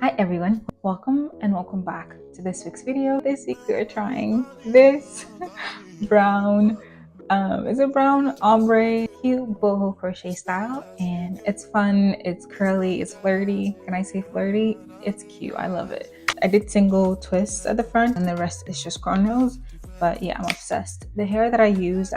Hi everyone, welcome back to this week's video. This week we are trying this brown, it's a brown ombre cute boho crochet style, and it's fun, it's curly, it's flirty. Can I say flirty? It's cute, I love it. I did single twists at the front and the rest is just cornrows, but yeah, I'm obsessed. The hair that I used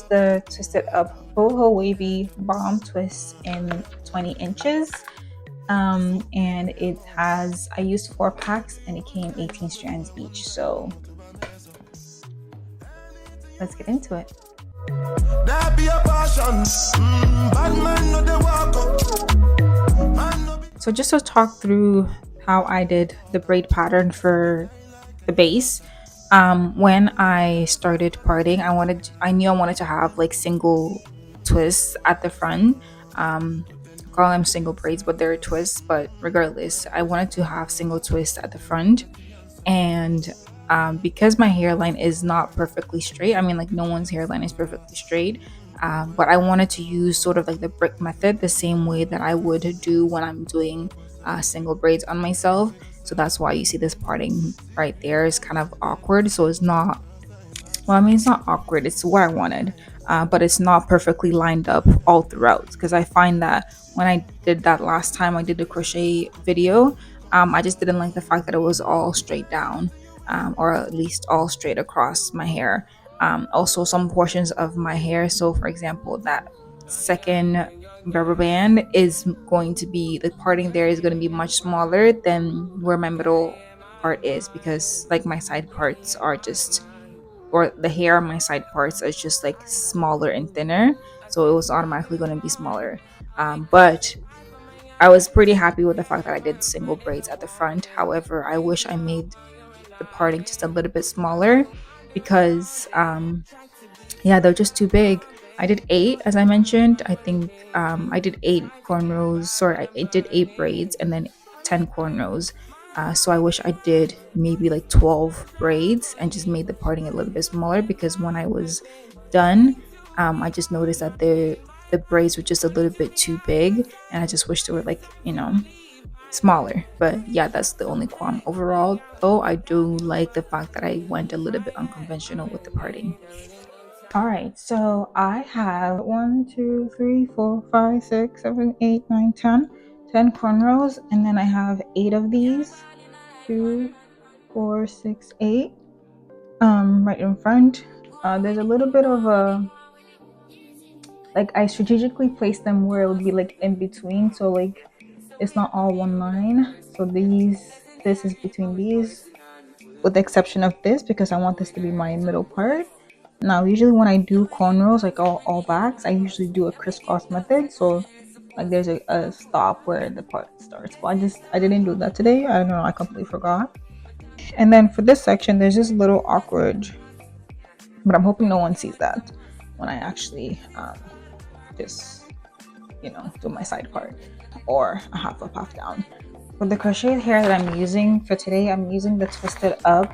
the twisted up Boho Wavy bomb twist in 20 inches. And it has, I used 4 packs and it came 18 strands each. So let's get into it. So just to talk through how I did the braid pattern for the base. When I started parting, I knew I wanted to have like single twists at the front. I call them single braids, but they're twists. But regardless, I wanted to have single twists at the front, and because my hairline is not perfectly straight, I mean, like no one's hairline is perfectly straight. But I wanted to use sort of like the brick method, the same way that I would do when I'm doing single braids on myself. So that's why you see this parting right there is kind of awkward. So it's not, well, I mean, it's not awkward, it's what I wanted, but it's not perfectly lined up all throughout. Because I find that when I did that last time I did the crochet video, I just didn't like the fact that it was all straight down, or at least all straight across my hair. Also, some portions of my hair, so for example, that second rubber band is going to be, the parting there is going to be much smaller than where my middle part is, because like my side parts are just, or the hair on my side parts is just like smaller and thinner, so it was automatically going to be smaller. But I was pretty happy with the fact that I did single braids at the front. However, I wish I made the parting just a little bit smaller, because yeah, they're just too big. I did 8, as I mentioned. I think I did 8 cornrows. Sorry, I did 8 braids and then 10 cornrows. So I wish I did maybe like 12 braids and just made the parting a little bit smaller, because when I was done, I just noticed that the braids were just a little bit too big, and I just wish they were like, smaller. But yeah, that's the only qualm. Overall, though, I do like the fact that I went a little bit unconventional with the parting. All right, so I have 1, 2, 3, 4, 5, 6, 7, 8, 9, 10, 10 cornrows, and then I have 8 of these. 2, 4, 6, 8. Right in front. There's a little bit of a, like, I strategically placed them where it would be like in between, so like it's not all one line. So this is between these, with the exception of this, because I want this to be my middle part. Now, usually when I do cornrows, like all backs, I usually do a crisscross method. So like there's a stop where the part starts. But I didn't do that today. I don't know, I completely forgot. And then for this section, there's this little awkward, but I'm hoping no one sees that when I actually just, do my side part, or a half up, half down. For the crochet hair that I'm using for today, I'm using the Twisted Up,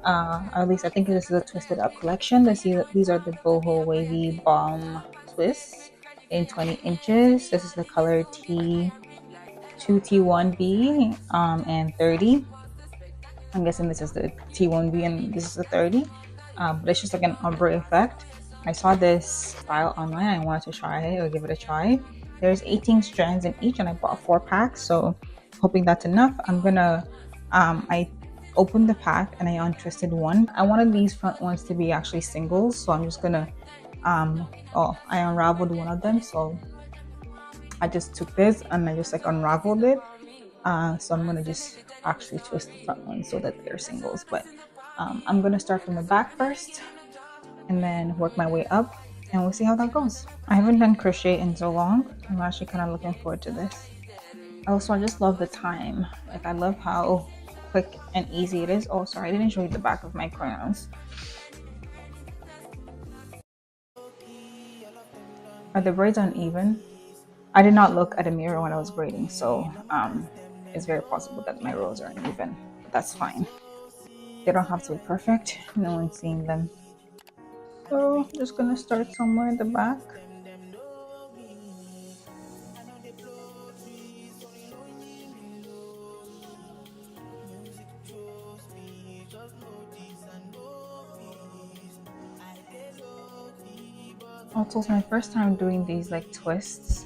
or at least I think this is a Twisted Up collection. These are the Boho Wavy Bomb Twists in 20 inches. This is the color T2, T1B, and 30. I'm guessing this is the T1B and this is the 30. But it's just like an ombre effect. I saw this style online. I wanted to try it or give it a try. There's 18 strands in each, and I bought 4 packs. So hoping that's enough. I'm gonna, I opened the pack and I untwisted one. I wanted these front ones to be actually singles, so I'm just gonna, I unraveled one of them. So I just took this and I just like unraveled it. So I'm gonna just actually twist the front one so that they're singles. But I'm gonna start from the back first and then work my way up, and we'll see how that goes. I haven't done crochet in so long. I'm actually kind of looking forward to this. Also, I just love the time. Like, I love how quick and easy it is. Oh, sorry, I didn't show you the back of my cornrows. Are the braids uneven? I did not look at a mirror when I was braiding, so it's very possible that my rows are uneven. That's fine. They don't have to be perfect. No one's seeing them. So I'm just gonna start somewhere in the back. Also, it's my first time doing these like twists.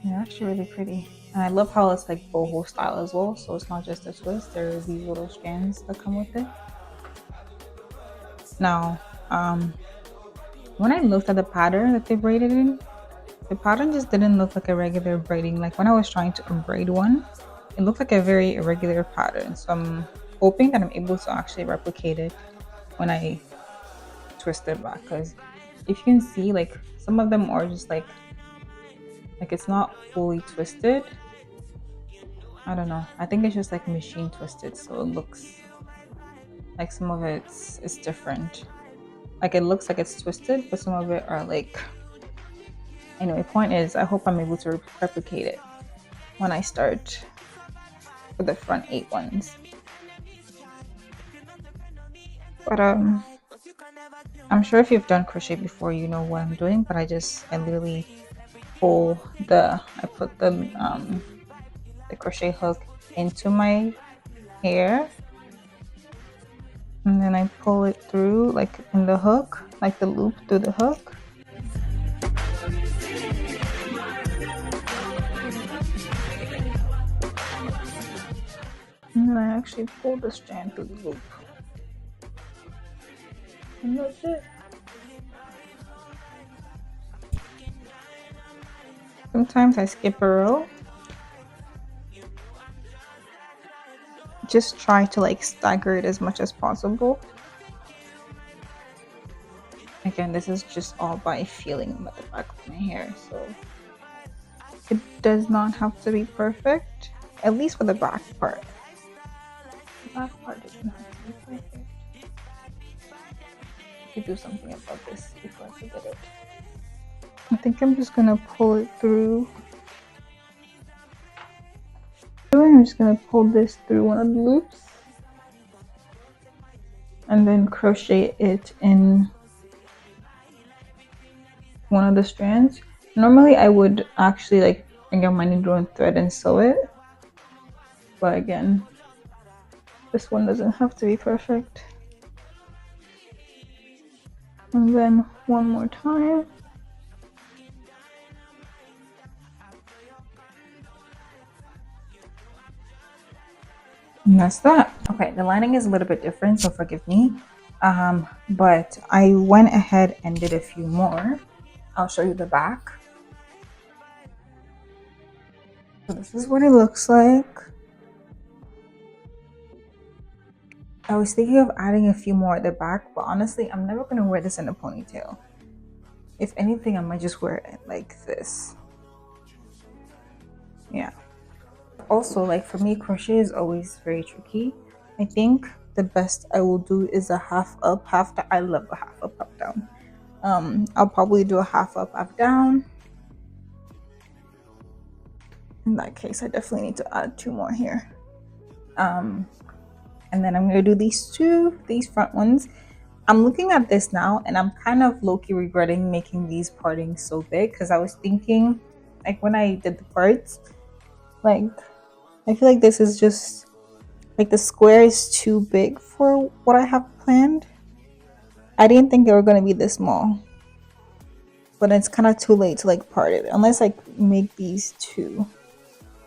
They're actually really pretty. And I love how it's like boho style as well. So it's not just a twist, there are these little strands that come with it. Now, when I looked at the pattern that they braided in, the pattern just didn't look like a regular braiding. Like when I was trying to braid one, it looked like a very irregular pattern. So I'm hoping that I'm able to actually replicate it when I twist it back. Because if you can see, like some of them are just like it's not fully twisted. I don't know. I think it's just like machine twisted, so it looks like some of it's different. Like it looks like it's twisted, but some of it are like. Anyway, point is, I hope I'm able to replicate it when I start with the front 8 ones. But I'm sure if you've done crochet before, you know what I'm doing. But I literally I put the crochet hook into my hair, and then I pull it through like in the hook, like the loop through the hook. And then I actually pull the strand through the loop. And that's it. Sometimes I skip a row. Just try to like stagger it as much as possible. Again, this is just all by feeling at the back of my hair, so it does not have to be perfect, at least for the back part. The back part doesn't have to be perfect. I could do something about this before I forget it. I think I'm just gonna pull it through. I'm just gonna pull this through one of the loops and then crochet it in one of the strands. Normally I would actually like bring out my needle and thread and sew it, but again, this one doesn't have to be perfect. And then one more time. And that's that. Okay, the lining is a little bit different, so forgive me. But I went ahead and did a few more. I'll show you the back. So this is what it looks like. I was thinking of adding a few more at the back, but honestly, I'm never gonna wear this in a ponytail. If anything, I might just wear it like this. Yeah. Also, like for me, crochet is always very tricky. I think the best I will do is a half up, half down. I love a half up, half down. I'll probably do a half up, half down. In that case, I definitely need to add 2 more here. And then I'm gonna do these front ones. I'm looking at this now and I'm kind of low-key regretting making these partings so big, because I was thinking, like when I did the parts, like I feel like this is just like the square is too big for what I have planned. I didn't think they were gonna be this small, but it's kind of too late to like part it unless I make these 2,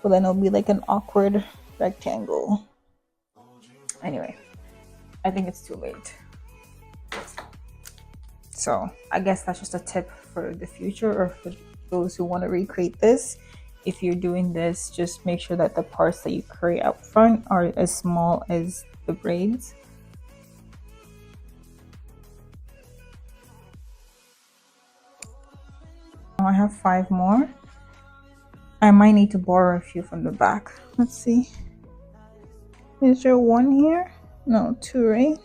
but then it'll be like an awkward rectangle. Anyway, I think it's too late. So I guess that's just a tip for the future, or for those who want to recreate this. If you're doing this, just make sure that the parts that you create up front are as small as the braids. Now I have 5 more. I might need to borrow a few from the back. Let's see. Is there 1 here? No, 2, right?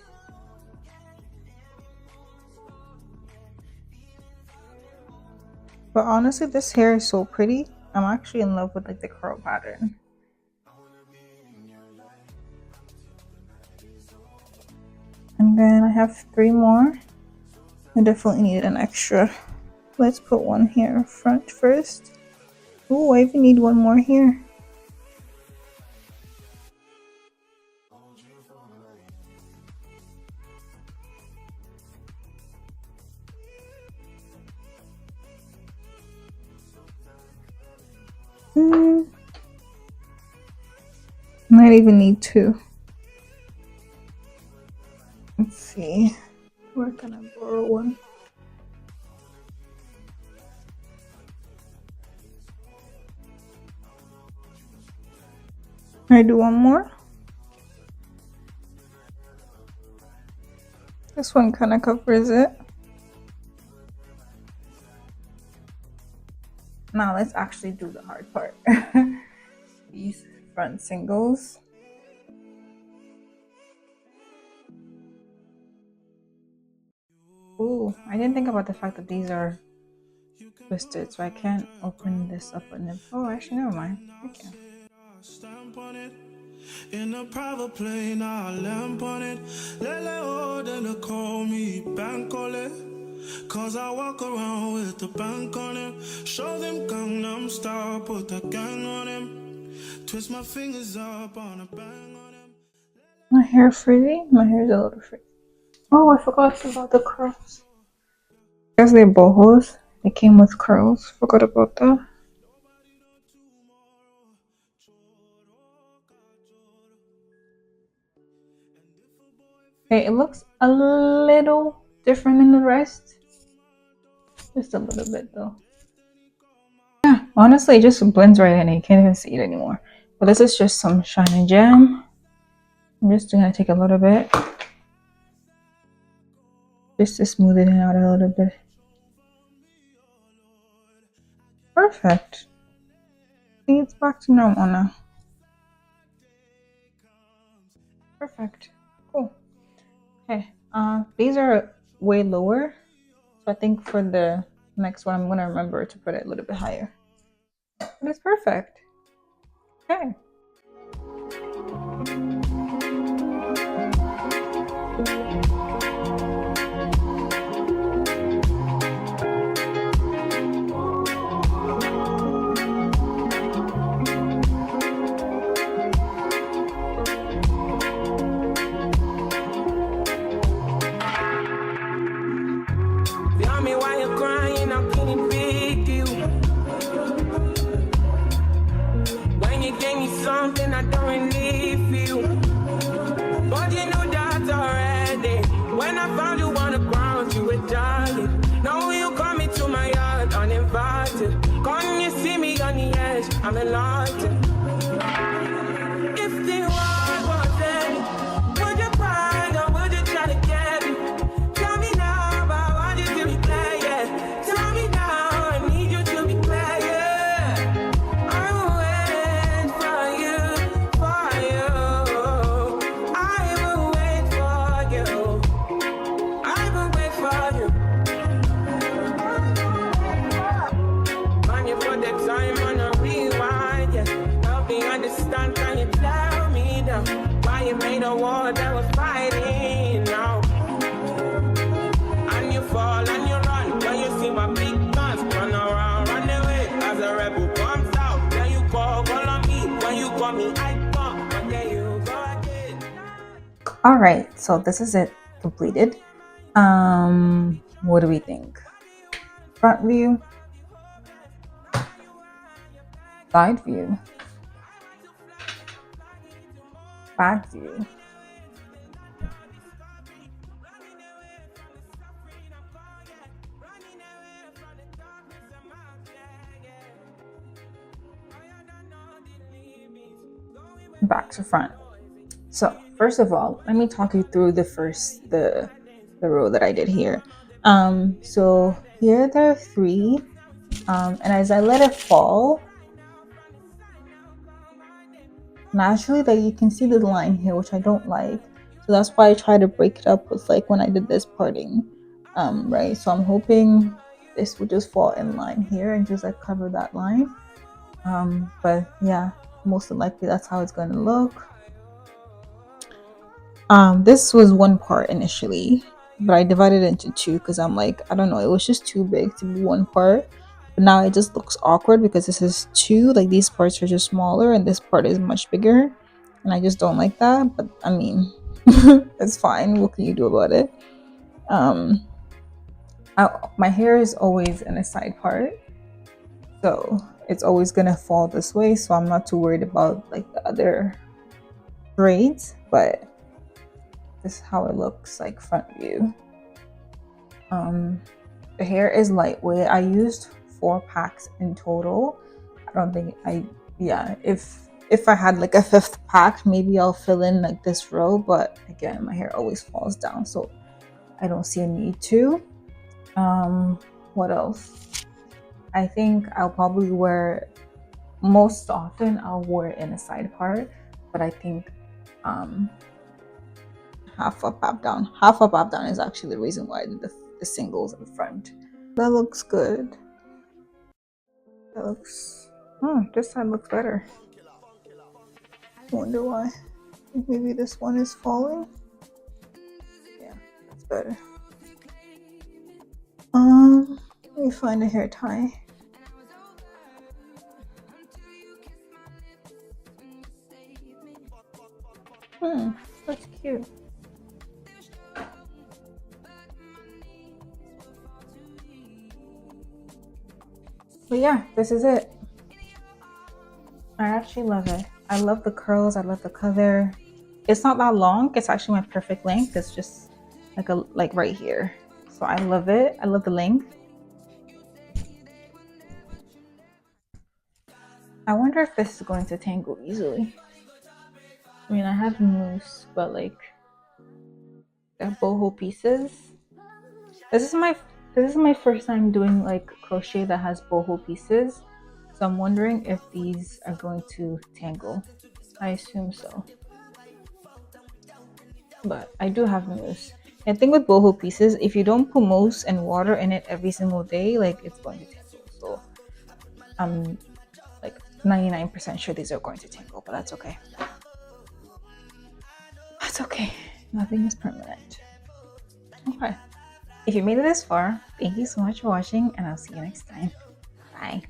But honestly, this hair is so pretty. I'm actually in love with like the curl pattern. And then I have 3 more. I definitely need an extra. Let's put 1 here front first. Oh, I even need 1 more here. Might even need two. Let's see. Where can I borrow one? I do one more. This one kind of covers it. Now let's actually do the hard part. These front singles. Ooh, I didn't think about the fact that these are twisted, so I can't open this up and then. Oh, actually, never mind. I can. Stamp on it in a private plane, I lamp on it. Lele, then call me bank on it. Cause I walk around with the bank on him. Show them Gangnam Style, put the gang on him. Twist my fingers up on a bang on him. My hair frizzy? My hair's a little frizzy. Oh, I forgot about the curls. Because they're bohos, they came with curls. Forgot about that. Okay, it looks a little different than the rest. Just a little bit though. Yeah, honestly, it just blends right in. You can't even see it anymore. But this is just some Shine and Jam. I'm just gonna take a little bit. Just to smooth it out a little bit. Perfect. See, it's back to normal now. Perfect. Cool. Okay. These are way lower. So I think for the next one, I'm gonna remember to put it a little bit higher. But it's perfect. Okay. Something I don't really feel, but you know that already. When I found you on the ground, you were dying. Now you come into my yard uninvited. Come you see me on the edge, I'm enlightened. If the world was ending, would you cry or would you try to get me? Tell me now about what you do me play, yeah. Tell me now, I need you to be clear, yeah. I will wait for you, for you. I will wait for you. I will wait for you. Man, you put the time on a rewind, yeah. Help me understand, can you tell me now why you made a war that was fighting now? And you fall and you run when you see my big guns. Run around, run away as a rebel comes out. Then you call on me. When you call me, I come. But then you go again. Alright, so this is it completed. What do we think? Front view, side view, back view. Back to front. So first of all, let me talk you through the row that I did here. So here there are 3, and as I let it fall, naturally, like you can see the line here, which I don't like. So that's why I try to break it up with like when I did this parting, right? So I'm hoping this would just fall in line here and just like cover that line. But yeah, most likely that's how it's going to look. This was one part initially, but I divided it into 2 because I'm like, I don't know, it was just too big to be one part. But now it just looks awkward because this is 2, like these parts are just smaller and this part is much bigger, and I just don't like that. But I mean, it's fine. What can you do about it? My hair is always in a side part, so it's always gonna fall this way, so I'm not too worried about like the other braids, but this is how it looks like front view. The hair is lightweight. I used 4 packs in total. I don't think yeah, if I had like a 5th pack, maybe I'll fill in like this row, but again, my hair always falls down, so I don't see a need to. What else? I think I'll probably wear, most often I'll wear it in a side part, but I think half up, half down. Half up, half down is actually the reason why I did the singles in front. That looks good. That looks, this side looks better. I wonder why. Maybe this one is falling. Yeah, that's better. Let me find a hair tie. That's cute. But yeah, this is it. I actually love it. I love the curls. I love the color. It's not that long. It's actually my perfect length. It's just like right here. So I love it. I love the length. I wonder if this is going to tangle easily. I mean, I have mousse, but like the boho pieces. This is my first time doing like crochet that has boho pieces. So I'm wondering if these are going to tangle. I assume so. But I do have mousse. And the thing with boho pieces, if you don't put mousse and water in it every single day, like it's going to tangle. So I'm like 99% sure these are going to tangle, but that's okay. That's okay. Nothing is permanent. Okay. If you made it this far, thank you so much for watching, and I'll see you next time. Bye.